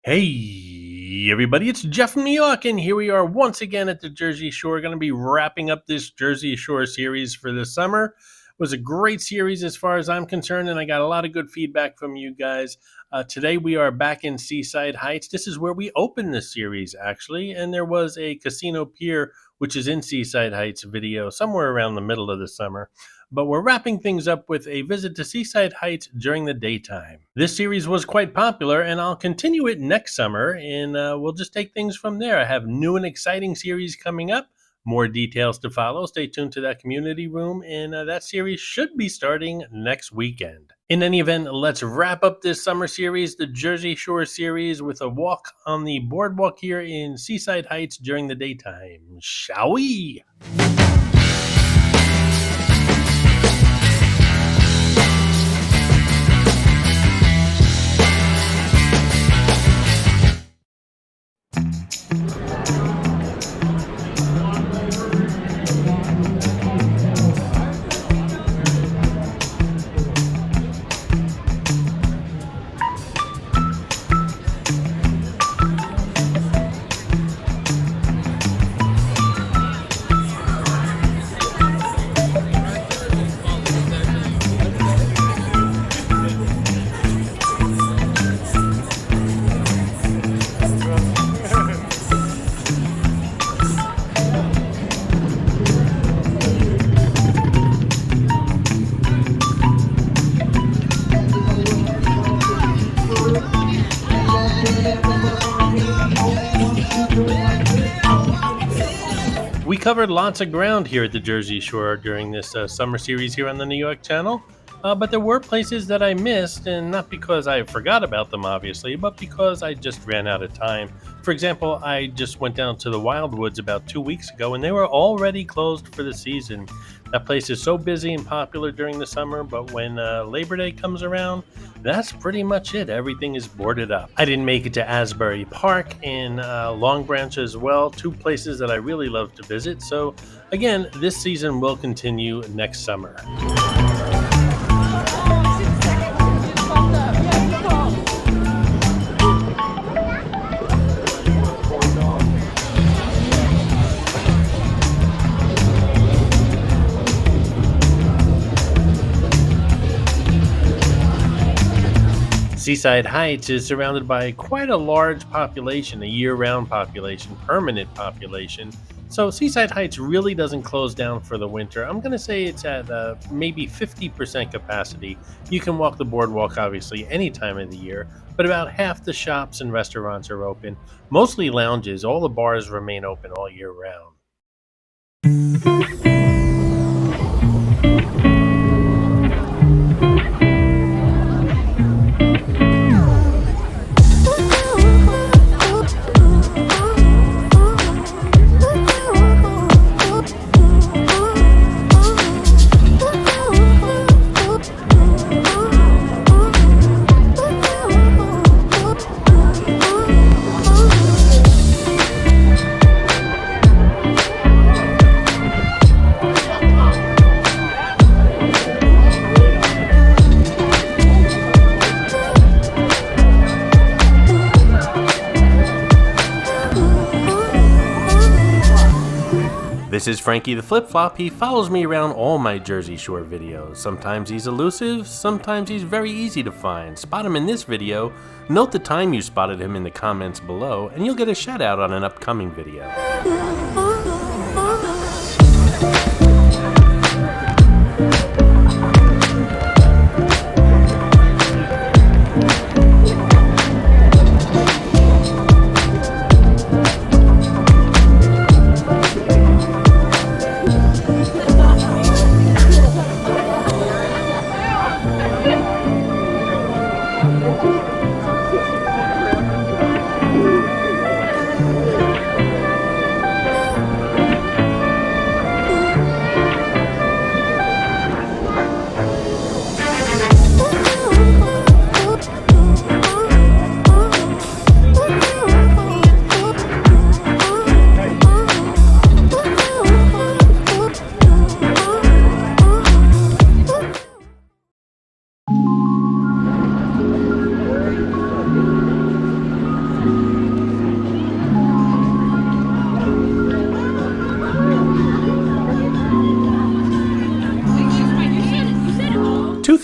Hey, everybody, it's Jeff from New York, and here we are once again at the Jersey Shore. Going to be wrapping up this Jersey Shore series for the summer. It was a great series as far as I'm concerned, and I got a lot of good feedback from you guys. Today, we are back in Seaside Heights. This is where we opened the series, actually, and there was a Casino Pier, which is in Seaside Heights video somewhere around the middle of the summer. But we're wrapping things up with a visit to Seaside Heights during the daytime. This series was quite popular, and I'll continue it next summer, and we'll just take things from there. I have new and exciting series coming up. More details to follow. Stay tuned to that community room, and that series should be starting next weekend. In any event, let's wrap up this summer series, the Jersey Shore series, with a walk on the boardwalk here in Seaside Heights during the daytime. Shall we? We covered lots of ground here at the Jersey Shore during this summer series here on the New York channel, but there were places that I missed, and not because I forgot about them, obviously, but because I just ran out of time. For example, I just went down to the Wildwoods about 2 weeks ago, and they were already closed for the season. That place is so busy and popular during the summer, but when Labor Day comes around, that's pretty much it. Everything is boarded up. I didn't make it to Asbury Park and Long Branch as well, two places that I really love to visit. So again, this season will continue next summer. Seaside Heights is surrounded by quite a large population, a year-round population, permanent population. So Seaside Heights really doesn't close down for the winter. I'm going to say it's at maybe 50% capacity. You can walk the boardwalk, obviously, any time of the year, but about half the shops and restaurants are open. Mostly lounges. All the bars remain open all year round. This is Frankie the Flip Flop. He follows me around all my Jersey Shore videos. Sometimes he's elusive, sometimes he's very easy to find. Spot him in this video, note the time you spotted him in the comments below, and you'll get a shout out on an upcoming video.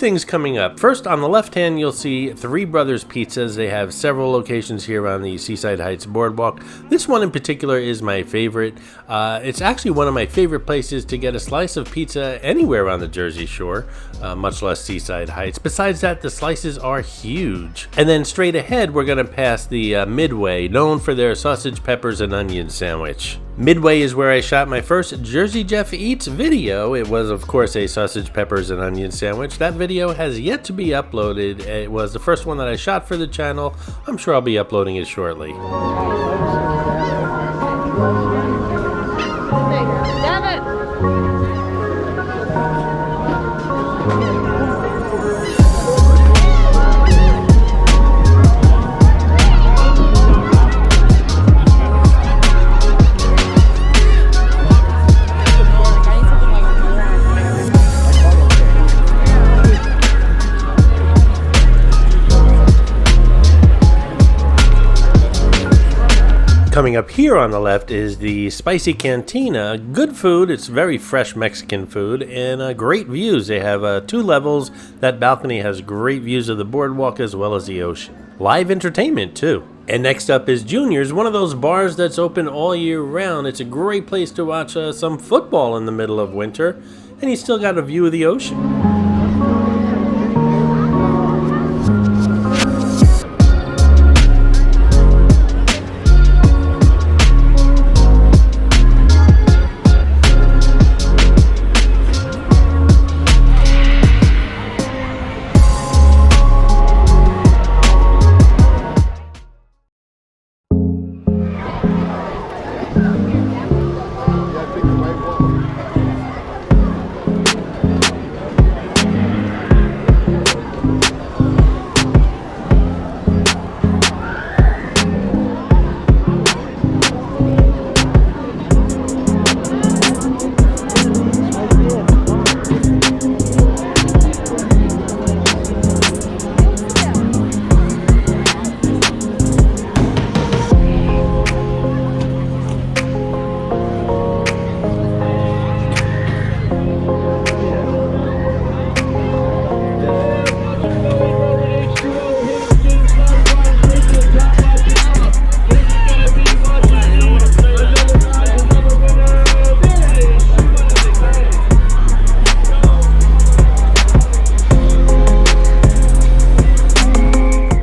things coming up. First, on the left hand, you'll see Three Brothers Pizzas. They have several locations here on the Seaside Heights Boardwalk. This one in particular is my favorite. It's actually one of my favorite places to get a slice of pizza anywhere on the Jersey Shore, much less Seaside Heights. Besides that, the slices are huge. And then straight ahead, we're going to pass the Midway, known for their sausage, peppers, and onion sandwich. Midway is where I shot my first Jersey Jeff Eats video. It was, of course, a sausage, peppers, and onion sandwich. That video has yet to be uploaded. It was the first one that I shot for the channel. I'm sure I'll be uploading it shortly. Coming up here on the left is the Spicy Cantina. Good food, it's very fresh Mexican food, and great views. They have 2 levels. That balcony has great views of the boardwalk as well as the ocean. Live entertainment too. And next up is Junior's, one of those bars that's open all year round. It's a great place to watch some football in the middle of winter, and you still got a view of the ocean.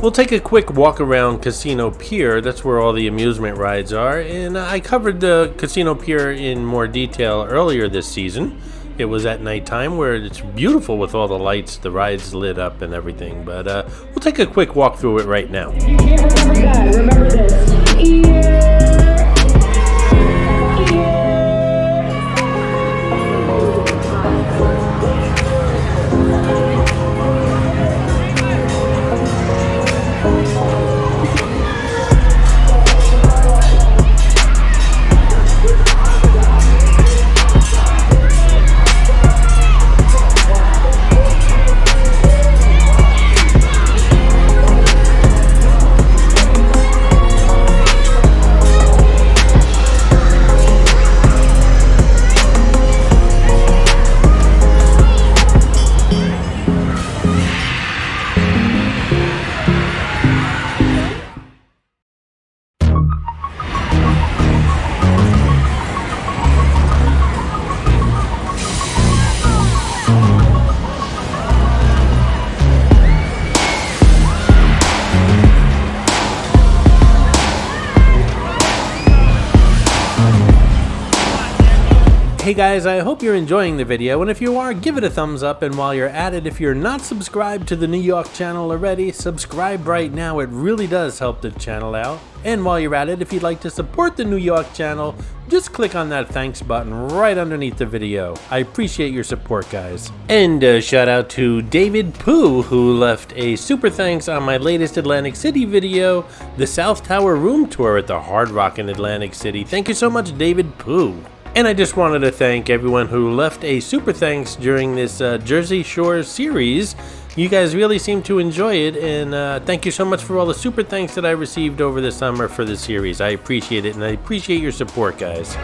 We'll take a quick walk around Casino Pier. That's where all the amusement rides are, and I covered the Casino Pier in more detail earlier this season. It was at nighttime where it's beautiful with all the lights, the rides lit up and everything, but we'll take a quick walk through it right now. You can't remember that. Remember this. Hey guys, I hope you're enjoying the video, and if you are, give it a thumbs up, and while you're at it, if you're not subscribed to the New York channel already, subscribe right now. It really does help the channel out. And while you're at it, if you'd like to support the New York channel, just click on that thanks button right underneath the video. I appreciate your support, guys. And a shout out to David Pooh, who left a super thanks on my latest Atlantic City video, the South Tower room tour at the Hard Rock in Atlantic City. Thank you so much, David Pooh. And I just wanted to thank everyone who left a super thanks during this Jersey Shore series. You guys really seem to enjoy it, and thank you so much for all the super thanks that I received over the summer for the series. I appreciate it, and I appreciate your support, guys.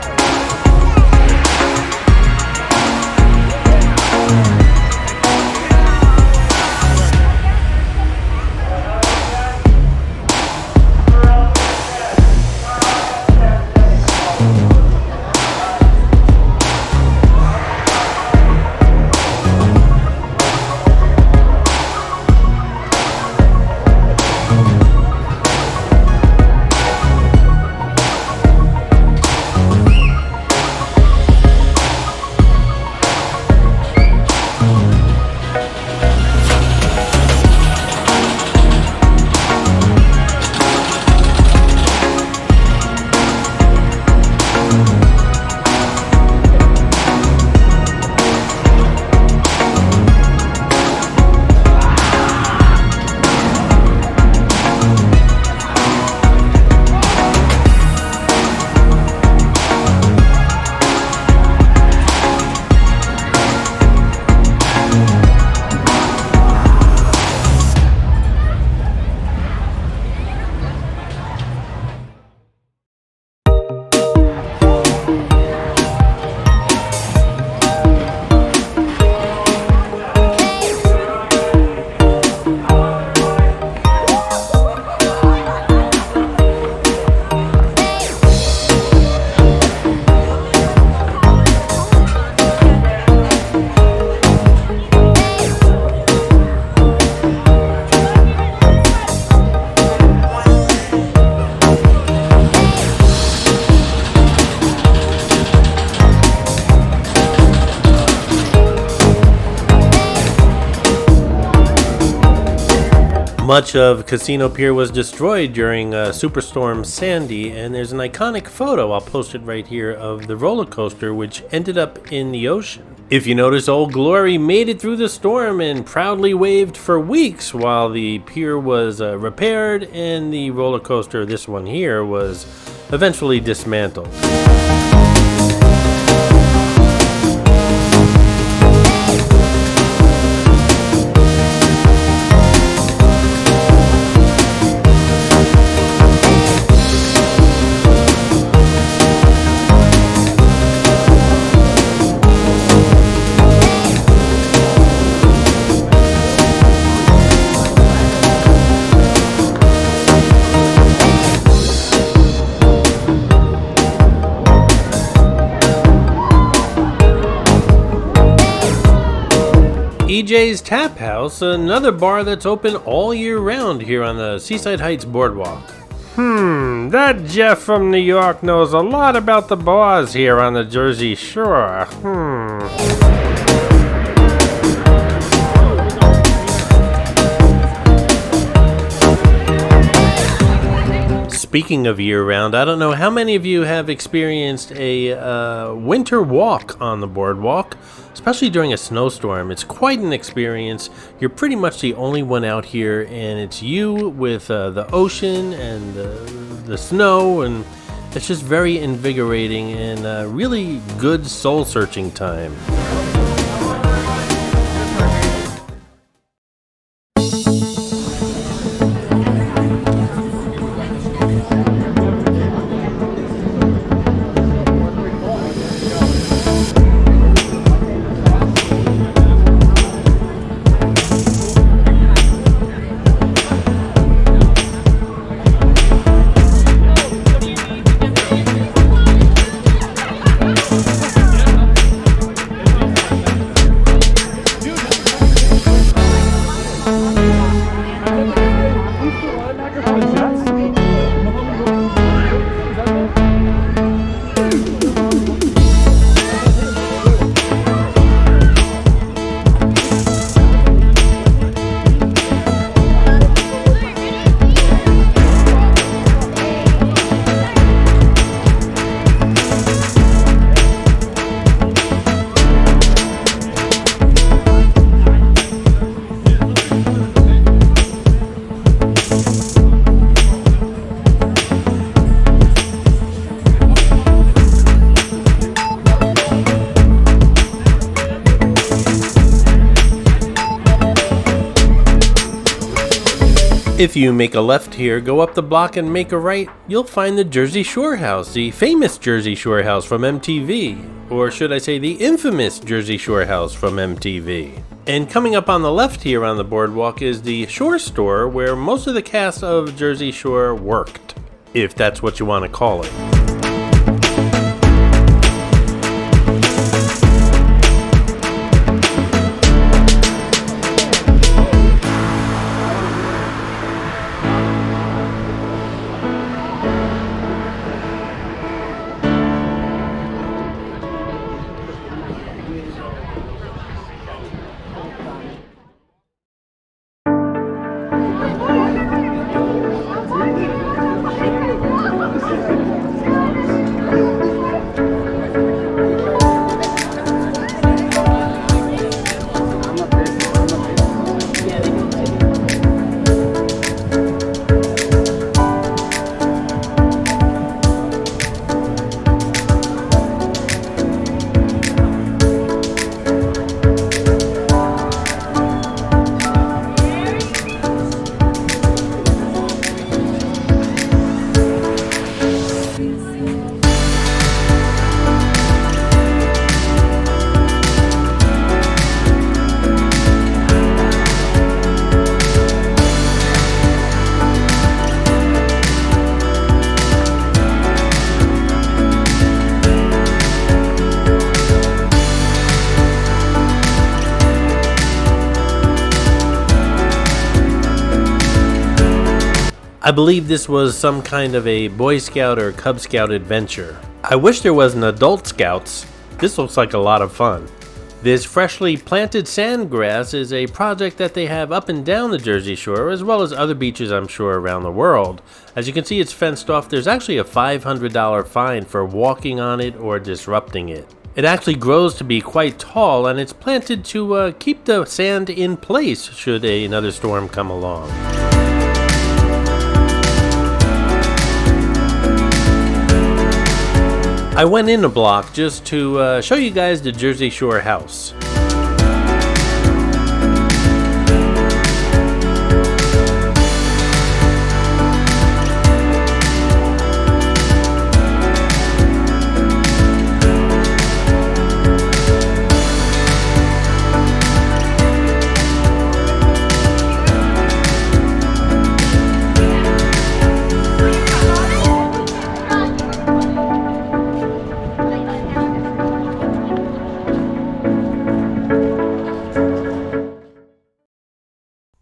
Much of Casino Pier was destroyed during Superstorm Sandy, and there's an iconic photo, I'll post it right here, of the roller coaster which ended up in the ocean. If you notice, Old Glory made it through the storm and proudly waved for weeks while the pier was repaired and the roller coaster, this one here, was eventually dismantled. EJ's Tap House, another bar that's open all year round here on the Seaside Heights Boardwalk. That Jeff from New York knows a lot about the bars here on the Jersey Shore. Speaking of year-round, I don't know how many of you have experienced a winter walk on the boardwalk, especially during a snowstorm. It's quite an experience. You're pretty much the only one out here, and it's you with the ocean and the snow, and it's just very invigorating and a really good soul-searching time. If you make a left here, go up the block and make a right, you'll find the Jersey Shore House, the famous Jersey Shore House from MTV. Or should I say the infamous Jersey Shore House from MTV. And coming up on the left here on the boardwalk is the Shore Store, where most of the cast of Jersey Shore worked, if that's what you want to call it. I believe this was some kind of a Boy Scout or Cub Scout adventure. I wish there was an Adult Scouts. This looks like a lot of fun. This freshly planted sandgrass is a project that they have up and down the Jersey Shore, as well as other beaches I'm sure around the world. As you can see, it's fenced off. There's actually a $500 fine for walking on it or disrupting it. It actually grows to be quite tall, and it's planted to keep the sand in place should another storm come along. I went in a block just to show you guys the Jersey Shore house.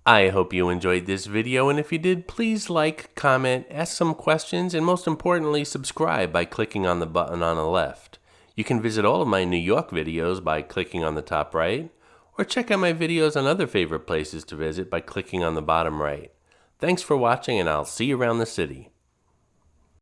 I hope you enjoyed this video, and if you did, please like, comment, ask some questions, and most importantly, subscribe by clicking on the button on the left. You can visit all of my New York videos by clicking on the top right, or check out my videos on other favorite places to visit by clicking on the bottom right. Thanks for watching, and I'll see you around the city.